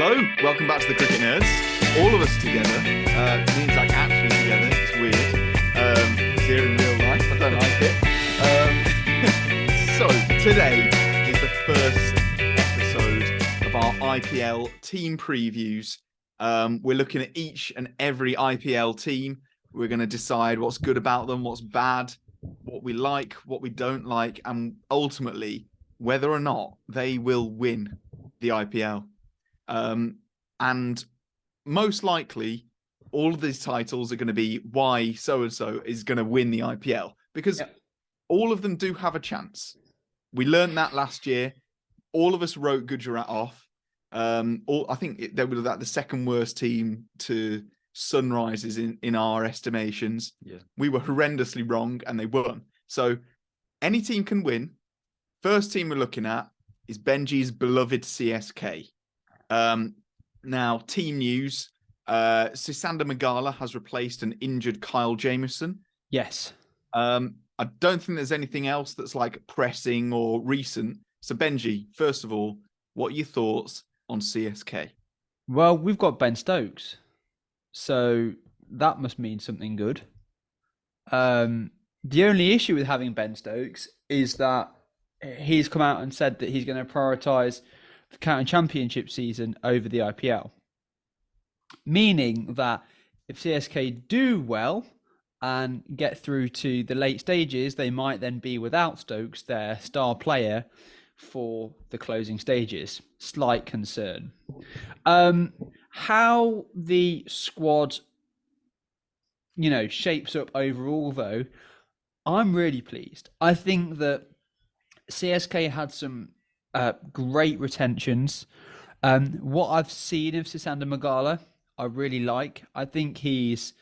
Hello, welcome back to the Cricket Nerds. All of us together. Means like actually together. It's weird. It's here in real life. I don't like it. So today is the first episode of our IPL team previews. We're looking at each and every IPL team. We're going to decide what's good about them, what's bad, what we like, what we don't like, and ultimately whether or not they will win the IPL. And most likely, all of these titles are going to be why so-and-so is going to win the IPL. Because all of them do have a chance. We learned that last year. All of us wrote Gujarat off. I think they were like the second worst team to Sunrisers in our estimations. Yeah. We were horrendously wrong, and they won. So any team can win. First team we're looking at is Benji's beloved CSK. Now, team news. Sisanda Magala has replaced an injured Kyle Jamieson. Yes. I don't think there's anything else that's like pressing or recent. So, Benji, first of all, what are your thoughts on CSK? Well, we've got Ben Stokes, so that must mean something good. The only issue with having Ben Stokes is that he's come out and said that he's going to prioritise the county championship season over the IPL. Meaning that if CSK do well and get through to the late stages, they might then be without Stokes, their star player, for the closing stages. Slight concern. How the squad, shapes up overall, though, I'm really pleased. I think that CSK had some great retentions. What I've seen of Sisanda Magala, I really like. I think he's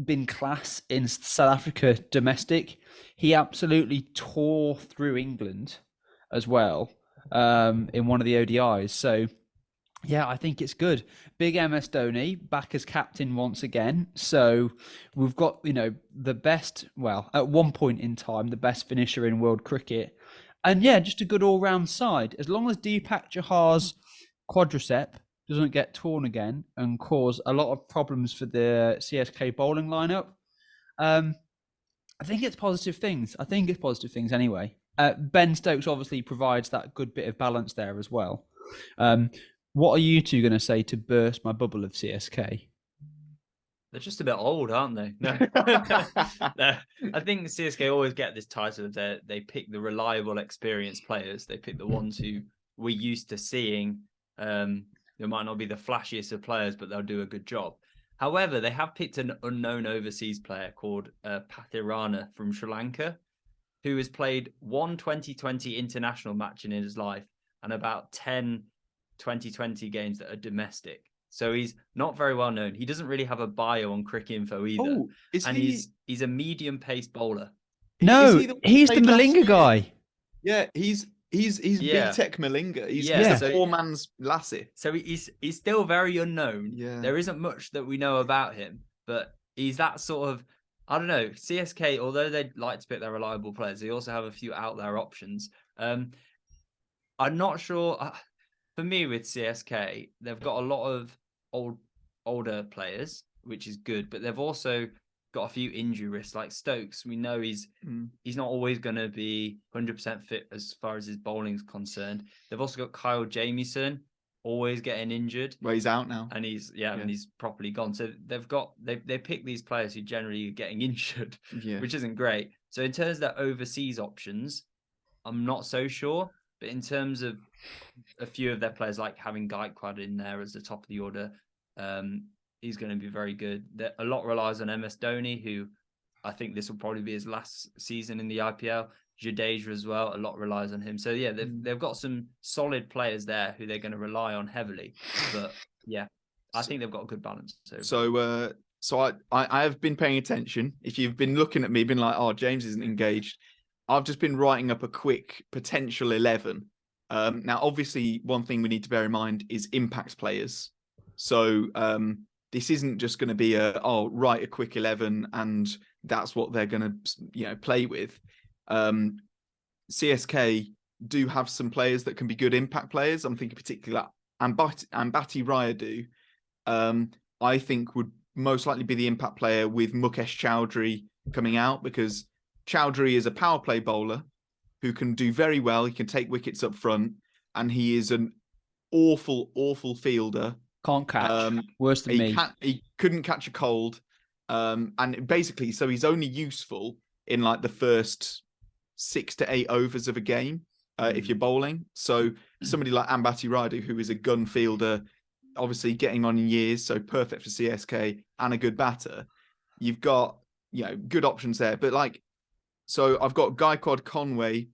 been class in South Africa domestic. He absolutely tore through England as well in one of the ODIs. So, yeah, I think it's good. Big MS Dhoni back as captain once again. So we've got, the best, well, at one point in time, the best finisher in world cricket. And yeah, just a good all-round side. As long as Deepak Chahar's quadricep doesn't get torn again and cause a lot of problems for the CSK bowling lineup, I think it's positive things. Anyway. Ben Stokes obviously provides that good bit of balance there as well. What are you two going to say to burst my bubble of CSK? They're just a bit old, aren't they? No. No. I think CSK always get this title of they pick the reliable, experienced players. They pick the ones who we're used to seeing. They might not be the flashiest of players, but they'll do a good job. However, they have picked an unknown overseas player called Pathirana from Sri Lanka, who has played one 2020 international match in his life and about 10 2020 games that are domestic. So he's not very well known. He doesn't really have a bio on Cricket Info either. Oh, he's a medium-paced bowler. No, he's the Malinga guy. Yeah, he's Big Tech Malinga. He's a poor man's Lassie. So he's still very unknown. Yeah. There isn't much that we know about him, but he's that sort of, I don't know, CSK, although they like to pick their reliable players, they also have a few out there options. I'm not sure. For me, with CSK, they've got a lot of older players, which is good, but they've also got a few injury risks. Like Stokes, we know he's not always going to be 100% fit as far as his bowling is concerned. They've also got Kyle Jamieson always getting injured. Well, he's out now, and he's properly gone. So they pick these players who generally are getting injured, which isn't great. So in terms of their overseas options, I'm not so sure. But in terms of a few of their players, like having Gaikwad in there as the top of the order, he's going to be very good. A lot relies on MS Dhoni, who I think this will probably be his last season in the IPL. Jadeja as well, a lot relies on him. So yeah, they've got some solid players there who they're going to rely on heavily. But yeah, I think they've got a good balance. So I have been paying attention. If you've been looking at me, been like, oh, James isn't engaged. I've just been writing up a quick potential 11. Now, obviously, one thing we need to bear in mind is impact players. So this isn't just going to be write a quick 11 and that's what they're going to play with. CSK do have some players that can be good impact players. I'm thinking particularly Ambati Rayudu, I think would most likely be the impact player with Mukesh Chowdhury coming out, because Chowdhury is a power play bowler who can do very well. He can take wickets up front, and he is an awful fielder. Can't catch. Worse than me. He couldn't catch a cold. And basically, so he's only useful in like the first 6 to 8 overs of a game if you're bowling. So somebody like Ambati Rayudu, who is a gun fielder, obviously getting on in years, so perfect for CSK, and a good batter. You've got, good options there. But like, so I've got Gaikwad, Conway,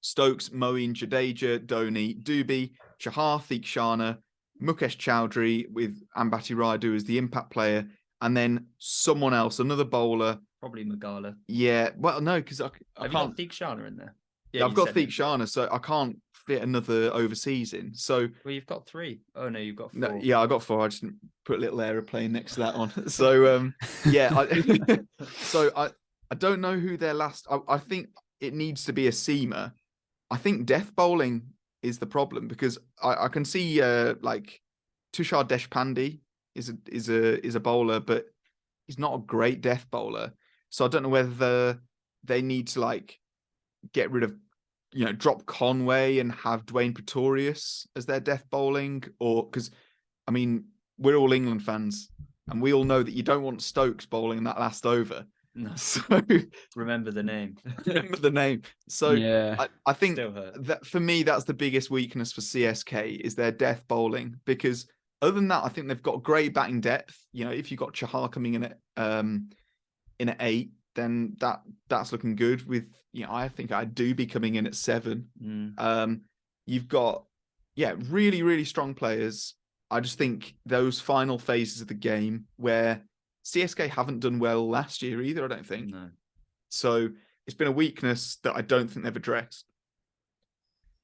Stokes, Moeen, Jadeja, Dhoni, Dubey, Chahar, Theekshana, Mukesh Chowdhury with Ambati Rayudu as the impact player, and then someone else, another bowler. Probably Magala. Yeah, well, no, because I Have can't. you got Theekshana in there? Yeah, I've got Theekshana, so I can't fit another overseas in. So, well, you've got 3. Oh no, you've got 4. No, yeah, I got 4. I just put a little aeroplane next to that one. So, yeah, I don't know who their last. I think it needs to be a seamer. I think death bowling is the problem, because I can see like Tushar Deshpande is a bowler, but he's not a great death bowler. So I don't know whether they need to like get rid of, drop Conway and have Dwayne Pretorius as their death bowling, or because, I mean, we're all England fans and we all know that you don't want Stokes bowling in that last over. No. So remember the name. remember the name. So yeah. I think that for me, that's the biggest weakness for CSK is their death bowling, because other than that, I think they've got great batting depth. If you've got Chahar coming in at 8, then that's looking good. With I think I do be coming in at 7. You've got really strong players. I just think those final phases of the game where CSK haven't done well last year either, I don't think. No. So it's been a weakness that I don't think they've addressed.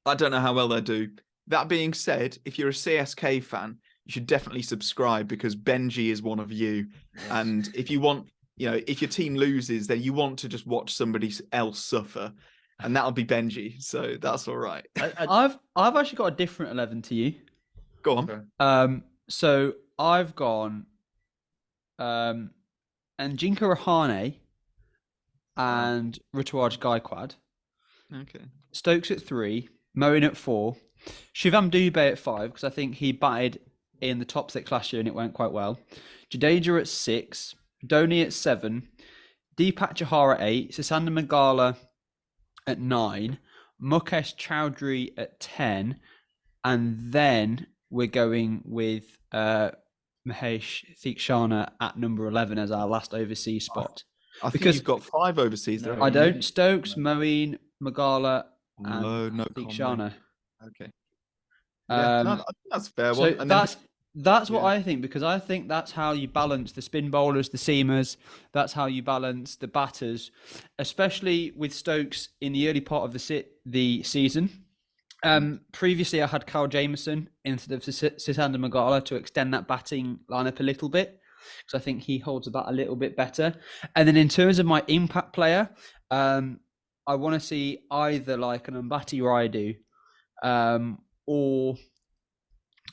I don't know how well they do. That being said, if you're a CSK fan, you should definitely subscribe, because Benji is one of you. Yes. And if you want, if your team loses, then you want to just watch somebody else suffer, and that'll be Benji. So that's all right. I've actually got a different 11 to you. Go on. So I've gone Anjinka Rahane and Ruturaj Gaikwad. Okay. Stokes at 3, Moeen at 4, Shivam Dube at 5, because I think he batted in the top 6 last year and it went quite well. Jadeja at 6, Dhoni at 7, Deepak Chahar at 8, Sisanda Magala at 9, Mukesh Chowdhury at 10, and then we're going with Mahesh Theekshana at number 11 as our last overseas spot. I think you've got 5 overseas there. I don't. Stokes, Moeen, Magala, and no Theekshana. Okay. Yeah, that's a fair so one. And that's what I think, because I think that's how you balance the spin bowlers, the seamers. That's how you balance the batters, especially with Stokes in the early part of the season. Previously, I had Kyle Jameson instead of Sisanda Magala to extend that batting lineup a little bit, because I think he holds the bat a little bit better. And then in terms of my impact player, I want to see either like an Ambati Rayudu or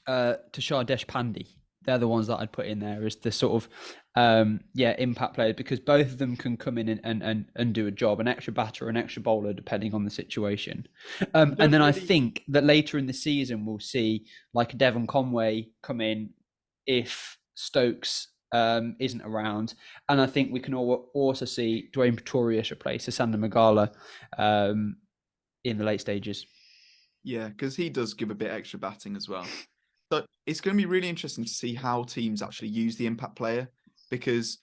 Tushar Deshpande. They're the ones that I'd put in there as the sort of impact players, because both of them can come in and do a job, an extra batter or an extra bowler depending on the situation. And then I think that later in the season we'll see like Devon Conway come in if Stokes isn't around, and I think we can also see Dwayne Pretorius replace Sisanda Magala in the late stages. Yeah, because he does give a bit extra batting as well. So it's going to be really interesting to see how teams actually use the impact player, because,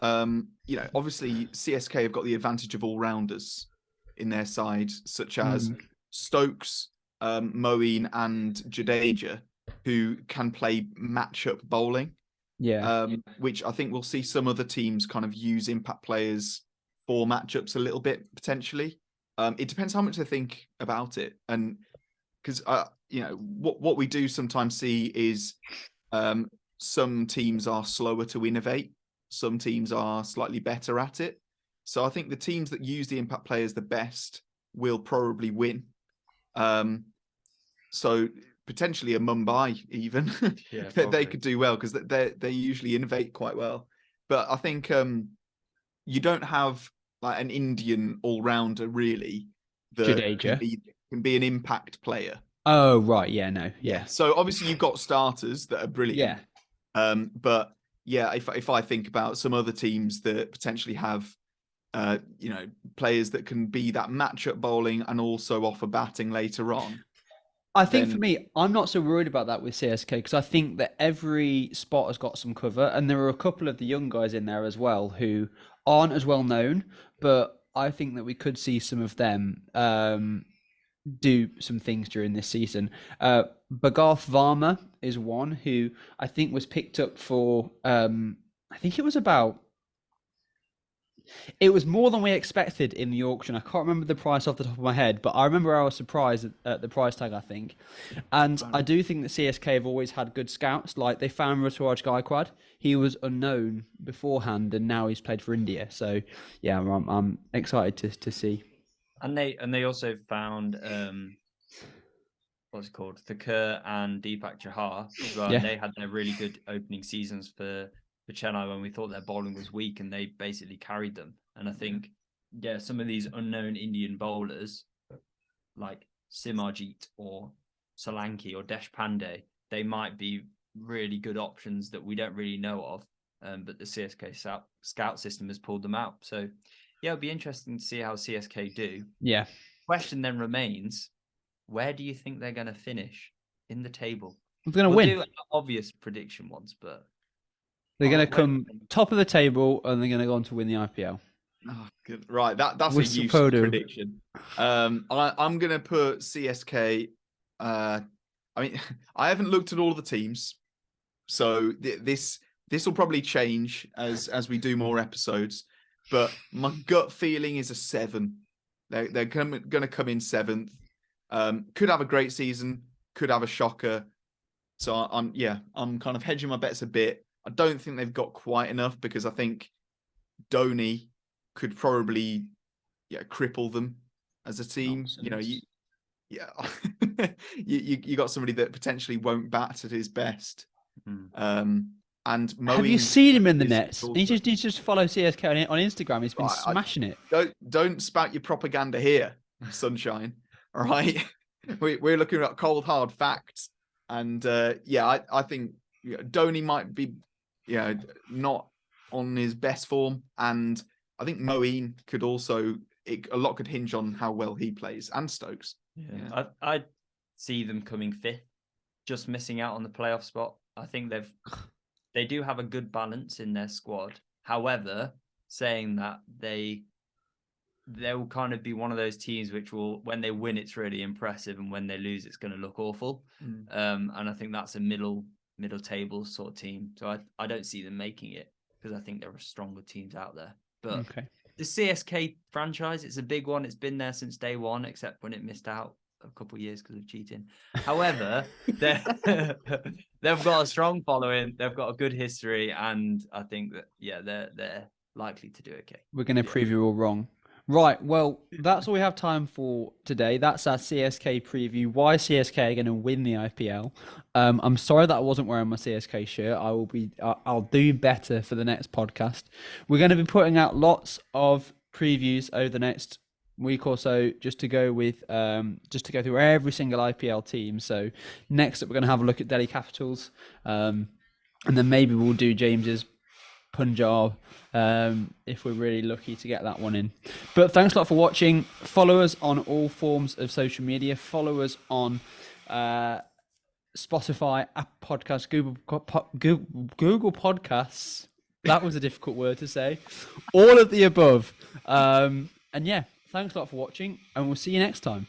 obviously CSK have got the advantage of all-rounders in their side, such as Stokes, Moeen and Jadeja, who can play match-up bowling. Yeah. Which I think we'll see some other teams kind of use impact players for matchups a little bit, potentially. It depends how much they think about it. And because, what we do sometimes see is some teams are slower to innovate. Some teams are slightly better at it. So I think the teams that use the impact players the best will probably win. So potentially a Mumbai even. Yeah, They probably. could do well because they usually innovate quite well. But I think you don't have like an Indian all-rounder really that Jadeja. can be an impact player. Oh right, yeah, no, yeah. So obviously you've got starters that are brilliant. Yeah. But yeah, if I think about some other teams that potentially have players that can be that matchup bowling and also offer batting later on. I think for me, I'm not so worried about that with CSK because I think that every spot has got some cover, and there are a couple of the young guys in there as well who aren't as well known, but I think that we could see some of them do some things during this season. Bhargav Varma is one who I think was picked up for, I think it was more than we expected in the auction. I can't remember the price off the top of my head, but I remember I was surprised at the price tag, I think. And I do think that CSK have always had good scouts. Like they found Ruturaj Gaikwad. He was unknown beforehand, and now he's played for India. So yeah, I'm excited to see. And they also found what's it called, Thakur and Deepak Chahar as well. Yeah. And they had their really good opening seasons for Chennai when we thought their bowling was weak, and they basically carried them. And I think, yeah, some of these unknown Indian bowlers like Simarjeet or Solanki or Deshpande, they might be really good options that we don't really know of. But the CSK scout system has pulled them out. So yeah, it'll be interesting to see how CSK do. Yeah. Question then remains, where do you think they're going to finish in the table? They're going to We'll win. do obvious prediction ones, but They're going to come top of the table, and they're going to go on to win the IPL. Oh, good. Right, that's With a useful Sapodu. prediction. I'm going to put CSK. I mean, I haven't looked at all the teams, so this will probably change as we do more episodes. But my gut feeling is a 7. They're going to come in 7th. Could have a great season. Could have a shocker. So I'm kind of hedging my bets a bit. I don't think they've got quite enough because I think Dhoni could probably cripple them as a team. Nonsense. You got somebody that potentially won't bat at his best. And have you seen him in the nets? You just follow CSK on Instagram. He's been smashing it. Don't spout your propaganda here, sunshine. All right, we're looking at cold hard facts, and I think Dhoni might be not on his best form, and I think Moeen could also a lot could hinge on how well he plays, and Stokes. Yeah. I see them coming 5th, just missing out on the playoff spot. I think they do have a good balance in their squad. However, saying that they'll kind of be one of those teams which will, when they win, it's really impressive, and when they lose, it's going to look awful. And I think that's a middle table sort of team. So I don't see them making it because I think there are stronger teams out there. But the CSK franchise, it's a big one. It's been there since day one, except when it missed out a couple of years because of cheating. However, they've got a strong following. They've got a good history, and I think that they're likely to do okay. We're going to prove you all wrong. Right, well, that's all we have time for today. That's our CSK preview. Why CSK are going to win the IPL. I'm sorry that I wasn't wearing my CSK shirt. I'll do better for the next podcast. We're going to be putting out lots of previews over the next week or so, just to go through every single IPL team. So next up, we're going to have a look at Delhi Capitals, and then maybe we'll do James's Punjab if we're really lucky to get that one in. But thanks a lot for watching. Follow us on all forms of social media. Follow us on Spotify, Apple Podcasts, Google Podcasts. That was a difficult word to say. All of the above. And yeah, thanks a lot for watching, and we'll see you next time.